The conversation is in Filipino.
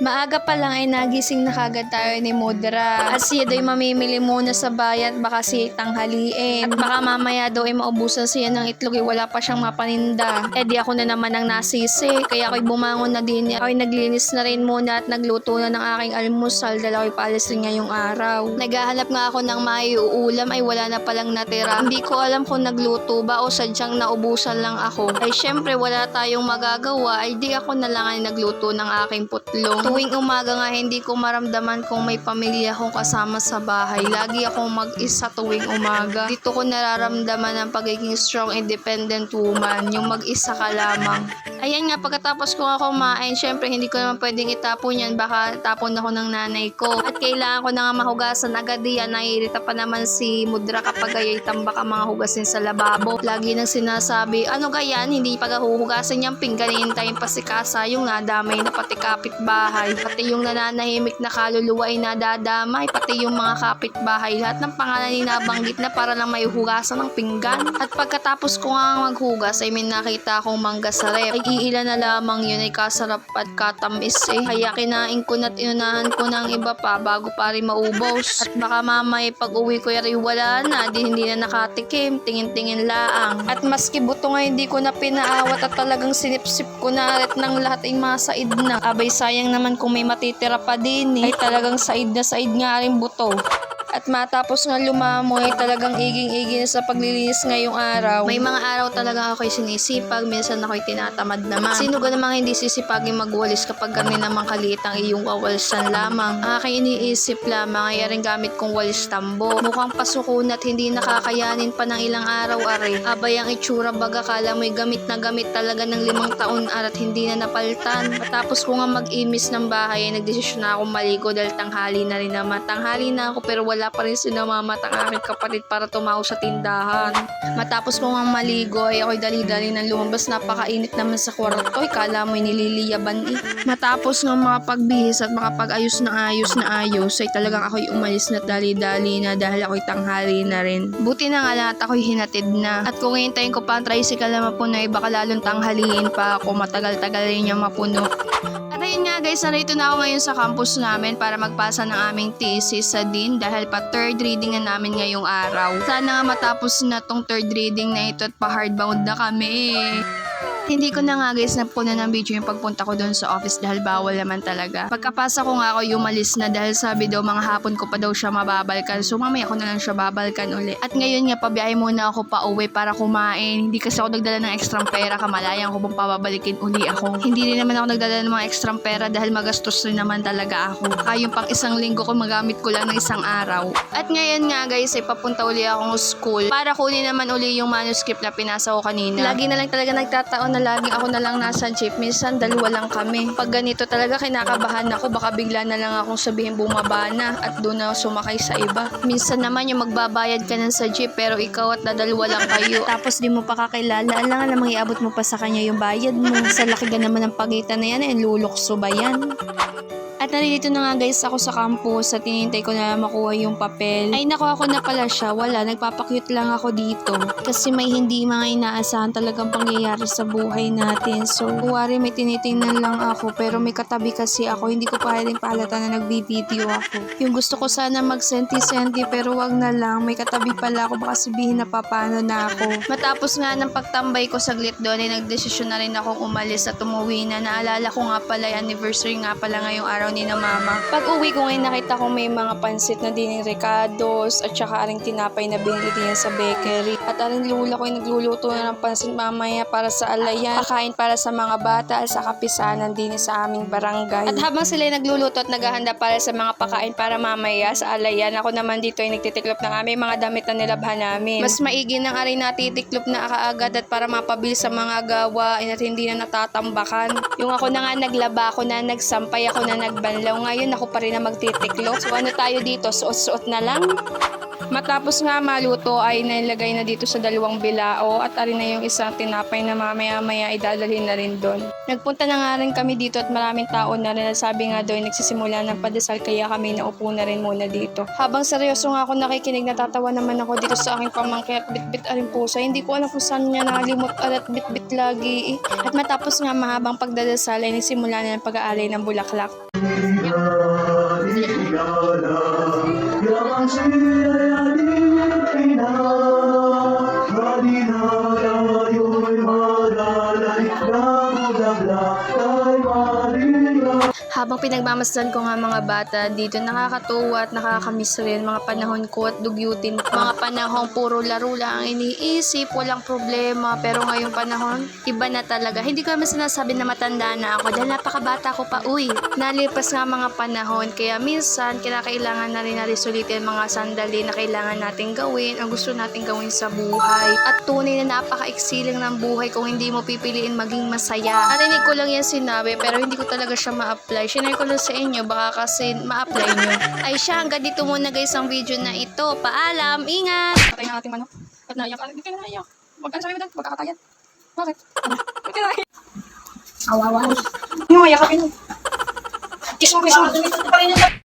Maaga pa lang ay nagising na kagad tayo ni Mudra. At siya daw mamimili muna sa bayan baka si tanghaliin. At baka mamaya daw ay maubusan siya ng itlog wala pa siyang mapaninda. Eh di ako na naman ang nasisi. Kaya ako'y bumangon na din. Ako'y naglinis na rin muna at nagluto na ng aking almusal dahil ako'y paalis rin ngayong araw. Naghahanap nga ako ng maiuulam ay wala na palang natira. Hindi ko alam kung nagluto ba o sadyang naubusan lang ako. Ay syempre wala tayong magagawa ay di ako na lang ay nagluto ng aking putlong. Tuwing umaga nga hindi ko maramdaman kung may pamilya akong kasama sa bahay. Lagi akong mag-isa tuwing umaga. Dito ko nararamdaman ang pagiging strong independent woman. Yung mag-isa ka lamang. Ayan nga, pagkatapos ko nga kumain, syempre hindi ko naman pwedeng itapon yan. Baka tapon ako ng nanay ko. At kailangan ko na nga mahugasan agad yan. Naiirita pa naman si Mudra kapag ay tambak ang mga hugasin sa lababo. Lagi nang sinasabi, ano gayan, hindi paghuhugasan yung pinggan, hintayin pa si Kasa. Yung nadamay na pati kapitbahay. Pati yung nananahimik na kaluluwa ay nadadamay. Pati yung mga kapitbahay. Lahat ng pangalan ni nabanggit na para lang may hugasan ng pinggan. At pagkatapos ko nga maghugas ay may nakita akong mangga sa rep. Ay iilan na lamang yun ay kasarap at katamis eh. Kaya kinain ko na't inunahan ko ng iba pa bago pa rin maubos. At baka mamay pag uwi ko ay wala na. Hindi na nakatikim. Tingin-tingin laang. At maski buto nga hindi ko na pinaawat at talagang sinipsip ko na arit ng lahat ay masaid na. Abay sayang naman kung may matitira pa din eh. Ay talagang said na said nga rin buto. At matapos nga lumamoy, talagang iging-igi na sa paglilinis ngayong araw. May mga araw talaga ako'y sinisipag, minsan ako'y tinatamad naman. Sino ka namang hindi sisipagin magwalis kapag kami namang kaliit ang iyong wawalsan lamang? Aking iniisip lamang ay rin gamit kong walis tambo. Mukhang pasukun at hindi nakakayanin pa ng ilang araw are. Abay ang itsura baga kala mo'y gamit na gamit talaga ng 5 taon at hindi na napaltan. Matapos ko nga mag-imis ng bahay ay nagdesisyon na akong maligo dahil tanghali na rin naman. Tanghali na ako pero wala pa rin sinamamat ang aking kapatid para tumaw sa tindahan. Matapos ko nga maligo ay ako'y dali-dali nang lumabas. Napakainit naman sa kwarto. Ay kala mo'y nililiyaban eh. Matapos nga makapagbihis at makapag-ayos na ayos ay talagang ako'y umalis na dali-dali na dahil ako'y tanghali na rin. Buti na nga lang at ako'y hinatid na. At kung hintayin ko pa ang tricycle na mapuno ay baka lalong tanghaliin pa ako. Matagal-tagal rin niya mapuno. At ayun nga guys, narito na ako ngayon sa campus namin para magpasa ng aming thesis sa Dean dahil pa third reading na namin ngayong araw. Sana nga matapos na tong third reading na ito at pa-hardbound na kami. Hindi ko na nga guys napunan ng video yung pagpunta ko doon sa office dahil bawal naman talaga. Pagkapasa ko nga ako umalis na dahil sabi daw mga hapon ko pa daw siya mababalkan. So mamaya ko na lang siya babalkan uli. At ngayon nga pabiyahe muna ako pa uwi para kumain. Hindi kasi ako nagdala ng extra pera, kamalayan ko bang pababalikin uli ako. Hindi rin naman ako nagdala ng mga extra pera dahil magastos rin naman talaga ako. Yung pang isang linggo ko magamit ko lang ng isang araw. At ngayon nga guys ay papunta uli akong school para kunin naman uli yung manuscript na pinasa ko kanina. Lagi na lang talaga nagtataon na lagi ako na lang nasa jeep. Minsan dalawa lang kami. Pag ganito talaga kinakabahan ako. Baka bigla na lang akong sabihin bumaba na at doon na sumakay sa iba. Minsan naman yung magbabayad ka na sa jeep pero ikaw at dadalawa lang kayo. Tapos di mo pa kakilala. Alangan namang iabot mo pa sa kanya yung bayad mo. Sa laki ka naman ng pagitan na yan lulukso ba yan? At nandito na nga guys ako sa campus at tinintay ko na makuha yung papel. Ay nakuha ko na pala siya. Wala, nagpapakyut lang ako dito. Kasi may hindi mga inaasahan talagang pangyayari sa buhay natin. So, kuwari may tinitingnan lang ako pero may katabi kasi ako. Hindi ko pa rin pahalata na nagbi-video ako. Yung gusto ko sana mag-senti-senti pero wag na lang. May katabi pala ako baka sabihin na papano na ako. Matapos nga ng pagtambay ko saglit doon ay nagdesisyon na rin akong umalis at umuwi na. Naalala ko nga pala yung anniversary nga pala ngayong araw ni na mama. Pag uwi ko ngayon nakita ko may mga pansit na din ng Ricardo's at saka aring tinapay na binili din sa bakery. At aring lula ko ay nagluluto na ng pansit mamaya para sa alayan. Pakain para sa mga bata at sa kapisanan din sa aming barangay. At habang sila ay nagluluto at naghahanda para sa mga pakain para mamaya sa alayan, ako naman dito ay nagtitiklop ng aming mga damit na nilabhan namin. Mas maigi ng aring natitiklop na kaagad at para mapabilis sa mga gawain at hindi na natatambakan. Yung ako na nga naglaba, ako na nagsampay, ako na nagbanlaw. Ngayon ako pa rin na magtitiklop. So ano tayo dito? Suot-suot na lang. Matapos nga maluto ay nilagay na dito sa 2 bilao at arin na yung isang tinapay na mamaya-maya ay dadalhin na rin doon. Nagpunta na nga rin kami dito at maraming tao na rin. Sabi nga doon nagsisimula ng padasal kaya kami naupo na rin muna dito. Habang seryoso nga ako nakikinig, natatawa naman ako dito sa aking pamangkin at bit-bit aring pusa. Hindi ko alam kung saan niya nakalimot at bit-bit lagi. At matapos nga mahabang pagdadasal ay nagsimula na ng pag-aalay ng bulaklak. Ligala, yamang siya'y Di na tayo'y malalay, namudagla kay Maria. Habang pinagmamasdan ko nga mga bata dito, nakakatuwa at nakakamiss rin mga panahon ko at dugyutin ko. Mga panahon puro laro lang ang iniisip, walang problema. Pero ngayong panahon, iba na talaga. Hindi ko naman sinasabi na matanda na ako dahil napakabata ko pa. Uy, nalipas nga mga panahon. Kaya minsan, kinakailangan na rin na sulitin mga sandali na kailangan natin gawin o gusto natin gawin sa buhay. At tunay na napaka-eksiling ng buhay kung hindi mo pipiliin maging masaya. Narinig ko lang yan sinabi pero hindi ko talaga siya ma-apply. Share ko lang sa inyo, baka kasi ma-apply nyo. Ay siya, hanggang dito muna guys ang video na ito. Paalam, ingat! Patay na ating manok. Ba't naiyak ka? Hindi ka na naiyak. Huwag ka na sabi mo doon. Magkakatayan. Bakit? Ba't ka naiyak? Awawa. Hindi mo maiyak ka. Kiss mo, kiss mo.